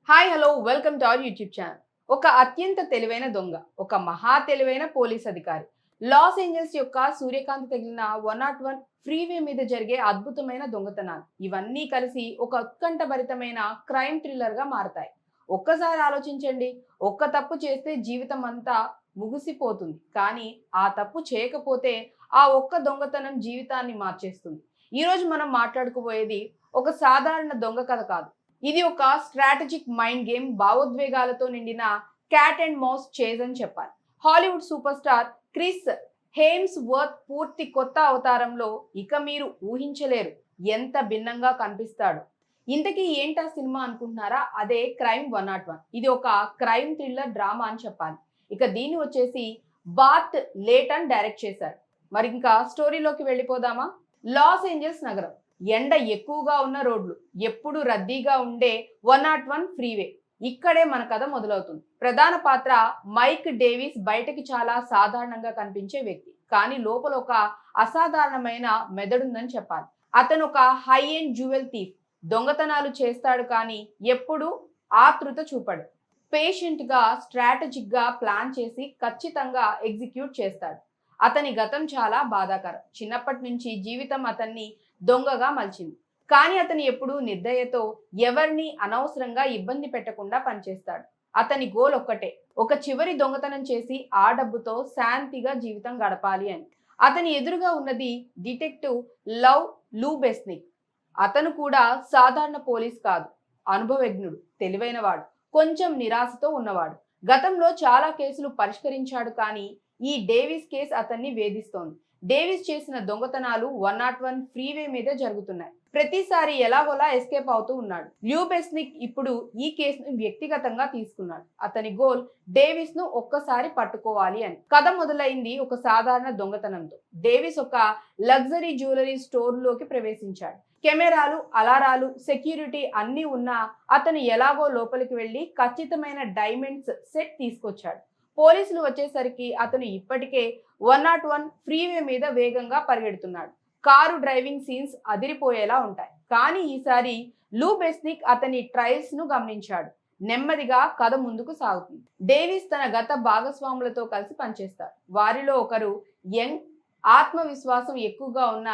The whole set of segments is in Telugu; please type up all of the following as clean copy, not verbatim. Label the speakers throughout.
Speaker 1: Hi hello welcome to our YouTube channel. ఒక అత్యంత తెలివైన దొంగ, ఒక మహా తెలివైన పోలీస్ అధికారి. లాస్ ఏంజల్స్ యొక్క సూర్యకాంతి తగిలిన 101 ఫ్రీవే మీద జరిగే అద్భుతమైన దొంగతనాలు, ఇవన్నీ కలిసి ఒక ఉత్కంఠభరితమైన క్రైమ్ థ్రిల్లర్ గా మారతాయి. ఒక్కసారి ఆలోచించండి, ఒక్క తప్పు చేస్తే జీవితం అంతా ముగిసిపోతుంది, కానీ ఆ తప్పు చేయకపోతే ఆ ఒక్క దొంగతనం జీవితాన్ని మార్చేస్తుంది. ఈ రోజు మనం మాట్లాడుకోబోయేది ఒక సాధారణ దొంగ కథ కాదు. ఇది ఒక స్ట్రాటజిక్ మైండ్ గేమ్, భావోద్వేగాలతో నిండిన క్యాట్ అండ్ మౌస్ చేజ్ అని చెప్పాలి. Hollywood super star Chris Hemsworth పూర్తి కొత్త అవతారంలో ఇక మీరు ఊహించలేరు ఎంత భిన్నంగా కనిపిస్తాడు. ఇంతకీ ఏంటా సినిమా అనుకుంటున్నారా? అదే క్రైమ్ 101. ఇది ఒక క్రైమ్ థ్రిల్లర్ డ్రామా అని చెప్పాలి. ఇక దీన్ని వచ్చేసి బాత్ లేటన్ డైరెక్ట్ చేశారు. మరి ఇంకా స్టోరీలోకి వెళ్ళిపోదామా? లాస్ ఏంజల్స్ నగరం, ఎండ ఎక్కువగా ఉన్న రోడ్లు, ఎప్పుడు రద్దీగా ఉండే 101 ఫ్రీవే. ఇక్కడే మన కథ మొదలవుతుంది. ప్రధాన పాత్ర మైక్ డేవిస్ బయటకి చాలా సాధారణంగా కనిపించే వ్యక్తి, కానీ లోపల ఒక అసాధారణమైన మెదడుందని చెప్పాలి. అతను ఒక హై ఎండ్ జ్యువెల్ థీఫ్. దొంగతనాలు చేస్తాడు, కానీ ఎప్పుడు ఆతృత చూపడు. పేషెంట్ గా, స్ట్రాటజిక్ గా ప్లాన్ చేసి ఖచ్చితంగా ఎగ్జిక్యూట్ చేస్తాడు. అతని గతం చాలా బాధాకరం. చిన్నప్పటి నుంచి జీవితం అతన్ని దొంగగా మలిచింది. కానీ అతను ఎప్పుడూ నిర్దయతో ఎవరిని అనవసరంగా ఇబ్బంది పెట్టకుండా పనిచేస్తాడు. అతని గోల్ ఒక్కటే, ఒక చివరి దొంగతనం చేసి ఆ డబ్బుతో శాంతిగా జీవితం గడపాలి అని. అతని ఎదురుగా ఉన్నది డిటెక్టివ్ లవ్ లూబెస్నిక్. అతను కూడా సాధారణ పోలీస్ కాదు, అనుభవజ్ఞుడు, తెలివైనవాడు, కొంచెం నిరాశతో ఉన్నవాడు. గతంలో చాలా కేసులు పరిష్కరించాడు, కానీ ఈ డేవిస్ కేసు అతన్ని వేధిస్తోంది. డేవిస్ చేసిన దొంగతనాలు 101 ఫ్రీవే మీదే జరుగుతున్నాయి. ప్రతిసారి ఎలాగోలా ఎస్కేప్ అవుతూ ఉన్నాడు. ల్యూబెస్నిక్ ఇప్పుడు ఈ కేసును వ్యక్తిగతంగా తీసుకున్నాడు. అతని గోల్ డేవిస్ ను ఒక్కసారి పట్టుకోవాలి అని. కథ మొదలైంది ఒక సాధారణ దొంగతనంతో. డేవిస్ ఒక లగ్జరీ జ్యువెలరీ స్టోర్ లోకి ప్రవేశించాడు. కెమెరాలు, అలారాలు, సెక్యూరిటీ అన్నీ ఉన్నా అతను ఎలాగో లోపలికి వెళ్లి ఖచ్చితమైన డైమండ్స్ సెట్ తీసుకొచ్చాడు. పోలీసులు వచ్చేసరికి అతను ఇప్పటికే 101 ఫ్రీవే మీద వేగంగా పరిగెడుతున్నాడు. కారు డ్రైవింగ్ సీన్స్ అదిరిపోయేలా ఉంటాయి. కానీ ఈసారి లూబెస్నిక్ అతని ట్రయల్స్ ను గమనించాడు. నెమ్మదిగా కథ ముందుకు సాగుతుంది. డేవిస్ తన గత భాగస్వాములతో కలిసి పనిచేస్తారు. వారిలో ఒకరు యంగ్, ఆత్మవిశ్వాసం ఎక్కువగా ఉన్న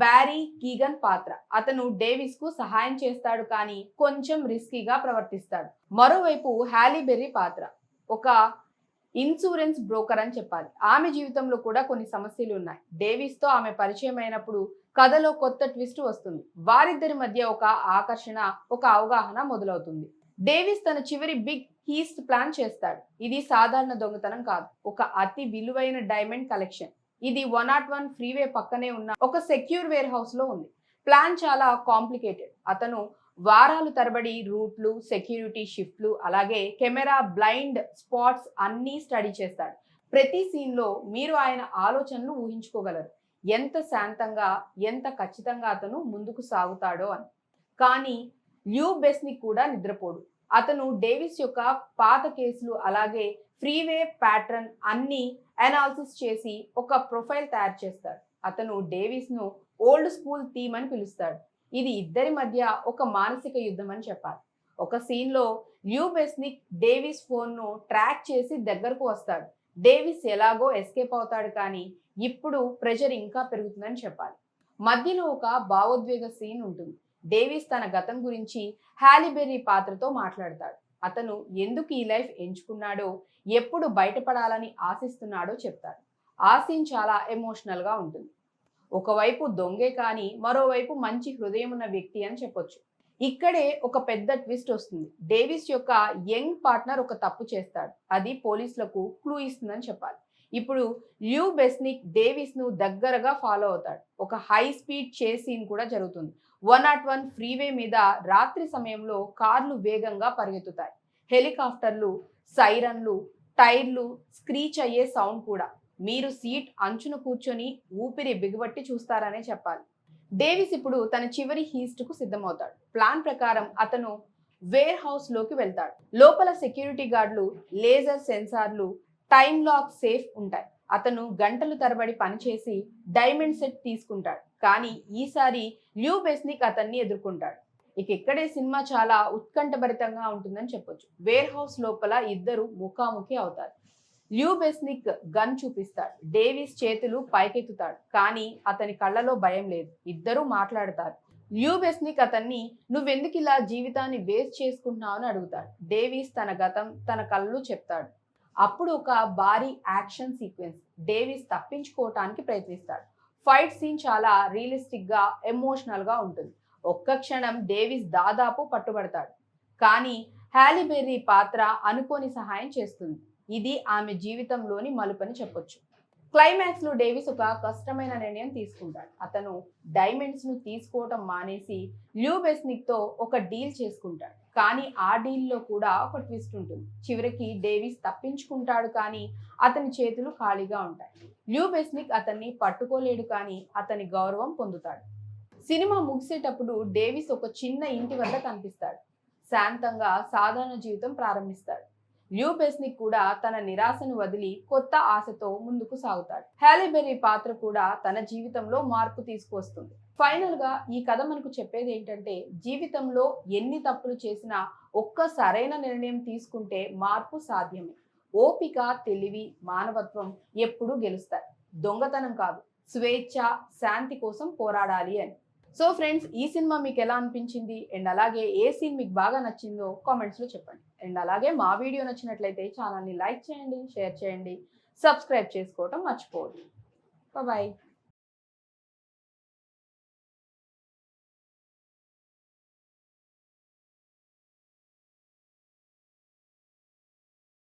Speaker 1: బ్యారీ కీగన్ పాత్ర. అతను డేవిస్ కు సహాయం చేస్తాడు, కానీ కొంచెం రిస్కీగా ప్రవర్తిస్తాడు. మరోవైపు హ్యాలీ బెర్రీ పాత్ర ఒక ఇన్సూరెన్స్ బ్రోకర్ అని చెప్పాలి. ఆమె జీవితంలో కూడా కొన్ని సమస్యలు ఉన్నాయి. డేవిస్ తో ఆమె పరిచయం అయినప్పుడు కథలో కొత్త ట్విస్ట్ వస్తుంది. వారిద్దరి మధ్య ఒక ఆకర్షణ, ఒక అవగాహన మొదలవుతుంది. డేవిస్ తన చివరి బిగ్ హీస్ట్ ప్లాన్ చేస్తాడు. ఇది సాధారణ దొంగతనం కాదు, ఒక అతి విలువైన డైమండ్ కలెక్షన్. ఇది 101 ఫ్రీవే పక్కనే ఉన్న ఒక సెక్యూర్ వేర్ హౌస్ లో ఉంది. ప్లాన్ చాలా కాంప్లికేటెడ్. అతను వారాలు తరబడి రూట్లు, సెక్యూరిటీ షిఫ్ట్లు, అలాగే కెమెరా బ్లైండ్ స్పాట్స్ అన్నీ స్టడీ చేస్తాడు. ప్రతి సీన్ లో మీరు ఆయన ఆలోచనలు ఊహించుకోగలరు. ఎంత శాంతంగా, ఎంత ఖచ్చితంగా అతను ముందుకు సాగుతాడో అని. కానీ ల్యూబెస్నిక్ కూడా నిద్రపోడు. అతను డేవిస్ యొక్క పాత కేసులు, అలాగే ఫ్రీవే ప్యాటర్న్ అన్ని అనాలిసిస్ చేసి ఒక ప్రొఫైల్ తయారు చేస్తాడు. అతను డేవిస్ ను ఓల్డ్ స్కూల్ థీమ్ అని పిలుస్తాడు. ఇది ఇద్దరి మధ్య ఒక మానసిక యుద్ధం అని చెప్పాలి. ఒక సీన్ లో ల్యూబెస్నిక్ డేవిస్ ఫోన్ ను ట్రాక్ చేసి దగ్గరకు వస్తాడు. డేవిస్ ఎలాగో ఎస్కేప్ అవుతాడు, కానీ ఇప్పుడు ప్రెషర్ ఇంకా పెరుగుతుందని చెప్పాలి. మధ్యలో ఒక భావోద్వేగ సీన్ ఉంటుంది. డేవిస్ తన గతం గురించి హ్యాలీబెర్రీ పాత్రతో మాట్లాడతాడు. అతను ఎందుకు ఈ లైఫ్ ఎంచుకున్నాడో, ఎప్పుడు బయటపడాలని ఆశిస్తున్నాడో చెప్తాడు. ఆ సీన్ చాలా ఎమోషనల్ గా ఉంటుంది. ఒకవైపు దొంగే, కానీ మరోవైపు మంచి హృదయం ఉన్న వ్యక్తి అని చెప్పొచ్చు. ఇక్కడే ఒక పెద్ద ట్విస్ట్ వస్తుంది. డేవిస్ యొక్క యంగ్ పార్ట్నర్ ఒక తప్పు చేస్తాడు. అది పోలీసులకు క్లూ ఇస్తుందని చెప్పాలి. ఇప్పుడు ల్యూబెస్నిక్ డేవిస్ ను దగ్గరగా ఫాలో అవుతాడు. ఒక హై స్పీడ్ చేస్ సీన్ కూడా జరుగుతుంది. 101 ఫ్రీవే మీద రాత్రి సమయంలో కార్లు వేగంగా పరిగెత్తుతాయి. హెలికాప్టర్లు, సైరన్లు, టైర్లు స్క్రీచ్ అయ్యే సౌండ్ కూడా. మీరు సీట్ అంచున కూర్చొని ఊపిరి బిగబట్టి చూస్తారనే చెప్పాలి. డేవిస్ ఇప్పుడు తన చివరి హీస్ట్ కు సిద్ధమవుతాడు. ప్లాన్ ప్రకారం అతను వేర్ హౌస్ లోకి వెళ్తాడు. లోపల సెక్యూరిటీ గార్డులు, లేజర్ సెన్సార్లు, టైమ్ లాక్ సేఫ్ ఉంటాయి. అతను గంటలు తరబడి పనిచేసి డైమండ్ సెట్ తీసుకుంటాడు. కానీ ఈసారి ల్యూబెస్నిక్ అతన్ని ఎదుర్కొంటాడు. ఇక ఇక్కడే సినిమా చాలా ఉత్కంఠభరితంగా ఉంటుందని చెప్పొచ్చు. వేర్ హౌస్ లోపల ఇద్దరు ముఖాముఖి అవుతారు. ల్యూ బెస్నిక్ గన్ చూపిస్తాడు. డేవిస్ చేతులు పైకెత్తుతాడు, కానీ అతని కళ్ళలో భయం లేదు. ఇద్దరూ మాట్లాడతారు. ల్యూ బెస్నిక్ అతన్ని నువ్వెందుకు ఇలా జీవితాన్ని వేస్ట్ చేసుకుంటున్నావు అని అడుగుతాడు. డేవిస్ తన గతం, తన కళ్ళు చెప్తాడు. అప్పుడు ఒక భారీ యాక్షన్ సీక్వెన్స్. డేవిస్ తప్పించుకోవటానికి ప్రయత్నిస్తాడు. ఫైట్ సీన్ చాలా రియలిస్టిక్ గా, ఎమోషనల్ గా ఉంటుంది. ఒక్క క్షణం డేవిస్ దాదాపు పట్టుబడతాడు, కానీ హ్యాలీ బెర్రీ పాత్ర అనుకోని సహాయం చేస్తుంది. ఇది ఆమె జీవితంలోని మలుపని చెప్పొచ్చు. క్లైమాక్స్ లో డేవిస్ ఒక కష్టమైన నిర్ణయం తీసుకుంటాడు. అతను డైమండ్స్ ను తీసుకోవటం మానేసి ల్యూ బెస్నిక్ తో ఒక డీల్ చేసుకుంటాడు. కానీ ఆ డీల్ లో కూడా ఒక ట్విస్ట్ ఉంటుంది. చివరికి డేవిస్ తప్పించుకుంటాడు, కానీ అతని చేతులు ఖాళీగా ఉంటాయి. ల్యూ బెస్నిక్ అతన్ని పట్టుకోలేడు, కానీ అతని గౌరవం పొందుతాడు. సినిమా ముగిసేటప్పుడు డేవిస్ ఒక చిన్న ఇంటి వద్ద కనిపిస్తాడు. శాంతంగా సాధారణ జీవితం ప్రారంభిస్తాడు. ల్యూ బెస్నిక్ కూడా తన నిరాశను వదిలి కొత్త ఆశతో ముందుకు సాగుతాడు. హ్యాలీ బెర్రీ పాత్ర కూడా తన జీవితంలో మార్పు తీసుకువస్తుంది. ఫైనల్ గా ఈ కథ మనకు చెప్పేది ఏంటంటే, జీవితంలో ఎన్ని తప్పులు చేసినా ఒక్క సరైన నిర్ణయం తీసుకుంటే మార్పు సాధ్యమే. ఓపిక, తెలివి, మానవత్వం ఎప్పుడూ గెలుస్తాయి. దొంగతనం కాదు, స్వేచ్ఛ, శాంతి కోసం పోరాడాలి అని. సో ఫ్రెండ్స్, ఈ సినిమా మీకు ఎలా అనిపించింది అండ్ అలాగే ఏ సీన్ మీకు బాగా నచ్చిందో కామెంట్స్ లో చెప్పండి. అండ్ అలాగే మా వీడియో నచ్చినట్లయితే ఛానల్ని లైక్ చేయండి, షేర్ చేయండి, సబ్స్క్రైబ్ చేసుకోవటం మర్చిపోవద్దు. బాయ్.